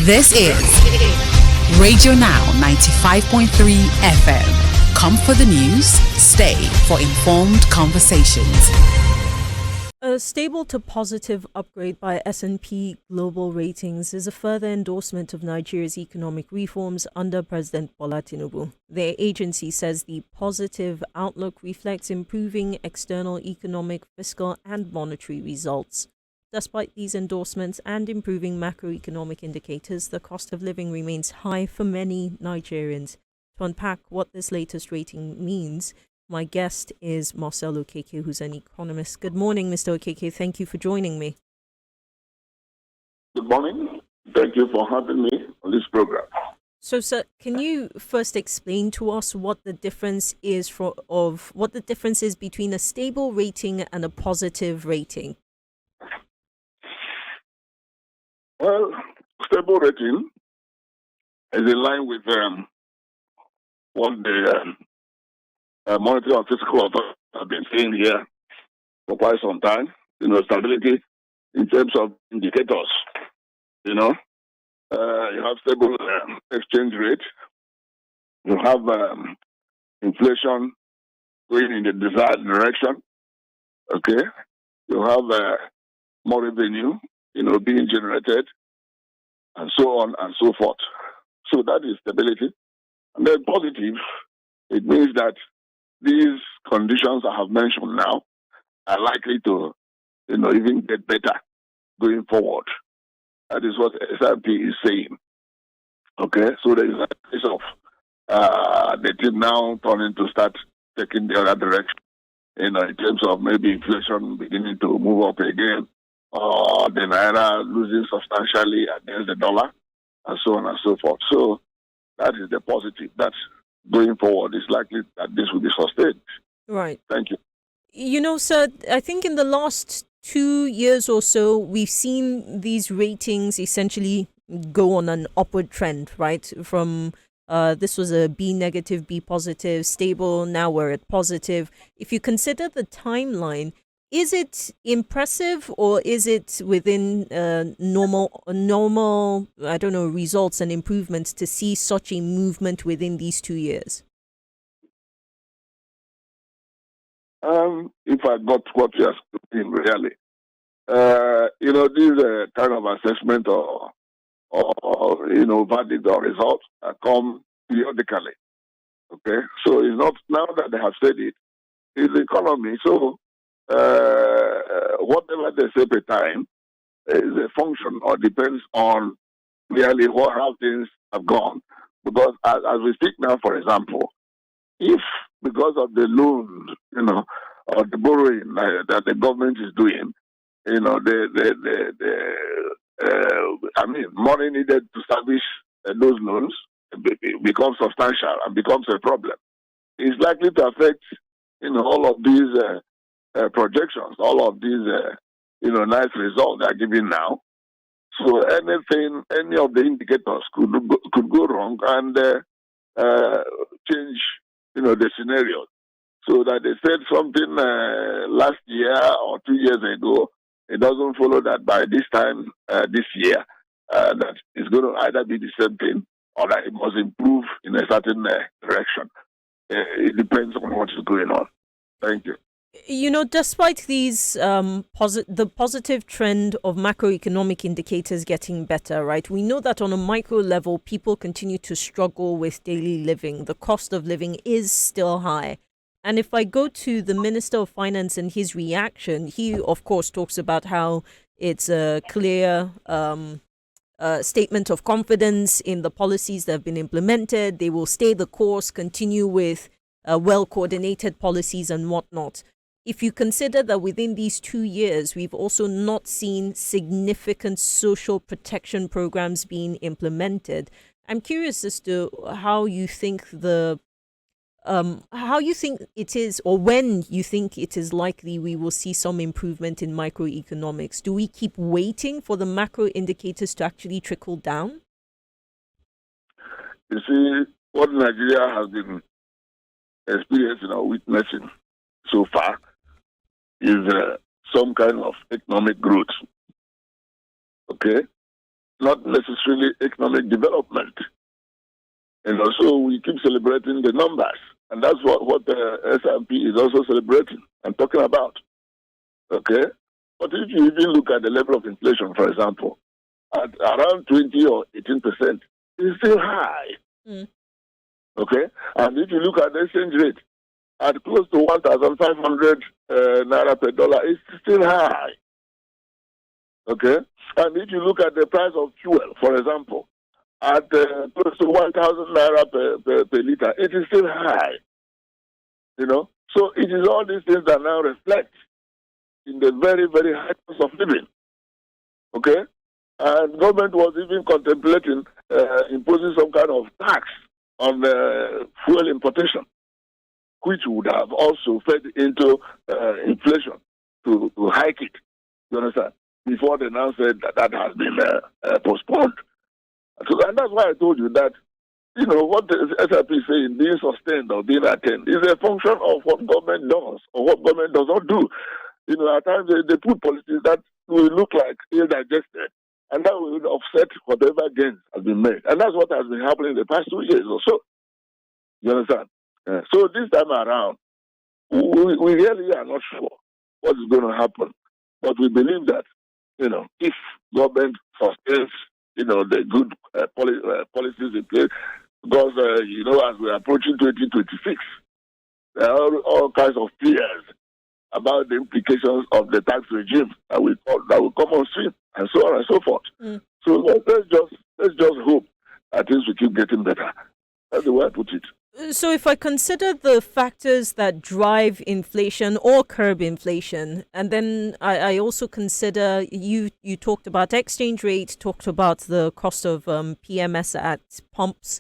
This is Radio Now 95.3 FM. Come for the news, stay for informed conversations. A stable to positive upgrade by S&P Global Ratings is a further endorsement of Nigeria's economic reforms under President Bola Tinubu. Their agency says the positive outlook reflects improving external economic, fiscal and monetary results. Despite these endorsements and improving macroeconomic indicators, the cost of living remains high for many Nigerians. To unpack what this latest rating means, my guest is Marcel Okeke, who's an economist. Good morning, Mr. Okeke. Thank you for joining me. Good morning. Thank you for having me on this program. So, sir, can you first explain to us what the difference is between a stable rating and a positive rating? Well, stable rating is in line with what the monetary and fiscal authority have been saying here for quite some time. Stability in terms of indicators. You have stable exchange rate. You have inflation going in the desired direction. Okay. You have more revenue, being generated, and so on and so forth. So that is stability. And then positive, it means that these conditions I have mentioned now are likely to, even get better going forward. That is what S&P is saying. Okay, so there is a case of the team now turning to start taking the other direction, in terms of maybe inflation beginning to move up again, or the naira losing substantially against the dollar, and so on and so forth. So that is the positive. That's going forward. It's likely that this will be sustained. Right. Thank you. Sir, I think in the last 2 years or so, we've seen these ratings essentially go on an upward trend, right? From this was a B negative, B positive, stable. Now we're at positive. If you consider the timeline, is it impressive or is it within normal, results and improvements to see such a movement within these 2 years? If I got what you're saying, really, these kind of assessment or verdict or results come periodically. Okay, so it's not now that they have said it. It's the economy. So whatever they say per time is a function or depends on really how things have gone. Because as we speak now, for example, if because of the loan, or the borrowing that the government is doing, money needed to service those loans becomes substantial and becomes a problem. It's likely to affect, all of these projections, all of these, nice results they are giving now. So any of the indicators could go wrong and change, the scenario. So that they said something last year or 2 years ago, it doesn't follow that by this time this year that it's going to either be the same thing or that it must improve in a certain direction. It depends on what is going on. Thank you. Despite these the positive trend of macroeconomic indicators getting better, right? We know that on a micro level, people continue to struggle with daily living. The cost of living is still high. And if I go to the Minister of Finance and his reaction, he, of course, talks about how it's a clear statement of confidence in the policies that have been implemented. They will stay the course, continue with well-coordinated policies and whatnot. If you consider that within these 2 years, we've also not seen significant social protection programs being implemented, I'm curious as to how you think it is, or when you think it is likely we will see some improvement in microeconomics. Do we keep waiting for the macro indicators to actually trickle down? You see, what Nigeria has been experiencing or witnessing so far is some kind of economic growth. Okay? not necessarily economic development. So we keep celebrating the numbers, and that's what the S&P is also celebrating and talking about. Okay, but if you even look at the level of inflation, for example, at around 20 or 18%, it's still high. Okay, and if you look at the exchange rate at close to 1,500 naira per dollar, it's still high. Okay, and if you look at the price of fuel, for example, at close to 1,000 naira per liter, it is still high. So it is all these things that now reflect in the very, very high cost of living. Okay, and government was even contemplating imposing some kind of tax on fuel importation, which would have also fed into inflation to hike it. You understand? Before they now said that has been postponed. So, and that's why I told you that, what the SRP is saying, being sustained or being attained, is a function of what government does or what government does not do. At times they put policies that will look like ill-digested, and that will offset whatever gains has been made. And that's what has been happening in the past 2 years or so. You understand? So this time around, we really are not sure what is going to happen. But we believe that, if government sustains, the good policies in place, because, as we're approaching 2026, there are all kinds of fears about the implications of the tax regime that will come on stream, and so on and so forth. So let's just hope that things will keep getting better. That's the way I put it. So if I consider the factors that drive inflation or curb inflation, and then I also consider, you talked about exchange rate, talked about the cost of PMS at pumps,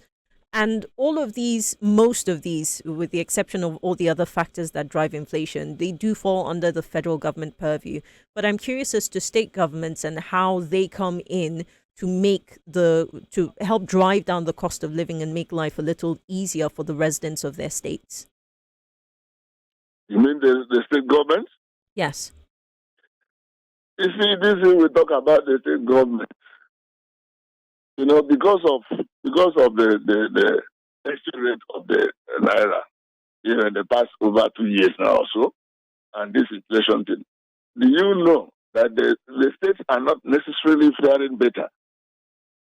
and all of these, most of these, with the exception of all the other factors that drive inflation, they do fall under the federal government purview. But I'm curious as to state governments and how they come in to help drive down the cost of living and make life a little easier for the residents of their states. You mean the state government? Yes. You see, this is we talk about the state government. Because of the exchange rate of the naira, in the past over 2 years now or so, and this inflation thing. Do you know that the states are not necessarily faring better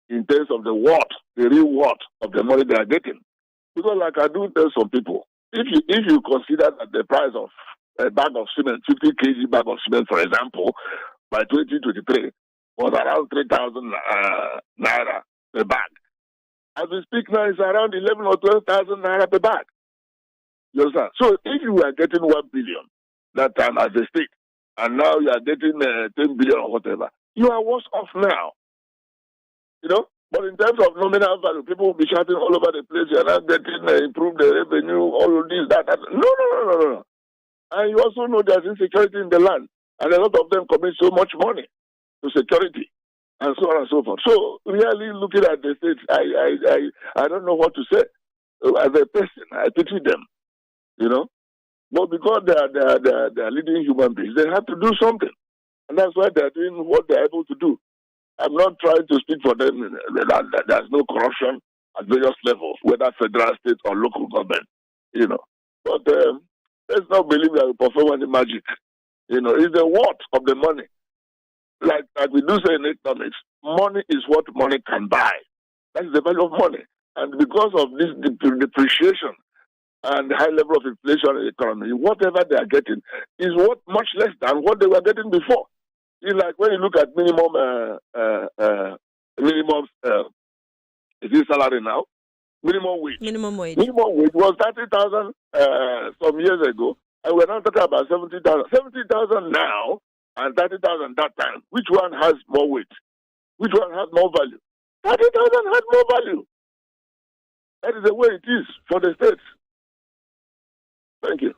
in terms of the real worth of the money they are getting? Because like I do tell some people, if you consider that the price of a bag of cement, 50 kg bag of cement, for example, by 2023 was around 3,000 naira per bag. As we speak now, it's around 11 or 12,000 naira per bag. You understand? So if you are getting 1 billion that time as a state, and now you are getting 10 billion or whatever, you are worse off now. But in terms of nominal value, people will be shouting all over the place, you're not getting improve the revenue, all of this, that. No. And you also know there's insecurity in the land, and a lot of them commit so much money to security, and so on and so forth. So really looking at the states, I don't know what to say. As a person, I pity them, But because they are leading human beings, they have to do something. And that's why they're doing what they're able to do. I'm not trying to speak for them. There's no corruption at various levels, whether federal, state, or local government, But let's not believe that we perform any magic. It's the worth of the money. Like we do say in economics, money is what money can buy. That's the value of money. And because of this depreciation and the high level of inflation in the economy, whatever they are getting is worth much less than what they were getting before. It's like when you look at minimum is it salary now? Minimum wage. Minimum wage was 30,000 some years ago, and we're now talking about 70,000. 70,000 now and 30,000 that time. Which one has more weight? Which one has more value? 30,000 has more value. That is the way it is for the states. Thank you.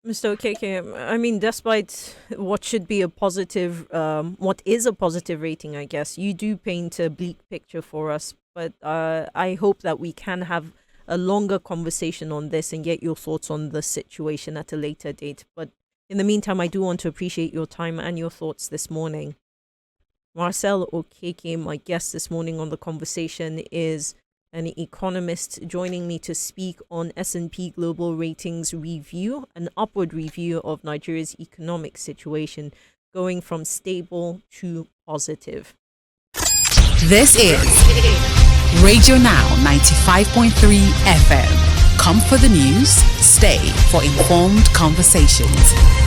Mr. Okeke, I mean, despite what should be a positive, what is a positive rating, I guess, you do paint a bleak picture for us. But I hope that we can have a longer conversation on this and get your thoughts on the situation at a later date. But in the meantime, I do want to appreciate your time and your thoughts this morning. Marcel Okeke, my guest this morning on The Conversation, is an economist joining me to speak on S&P Global Ratings review, an upward review of Nigeria's economic situation, going from stable to positive. This is Radio Now 95.3 FM. Come for the news, stay for informed conversations.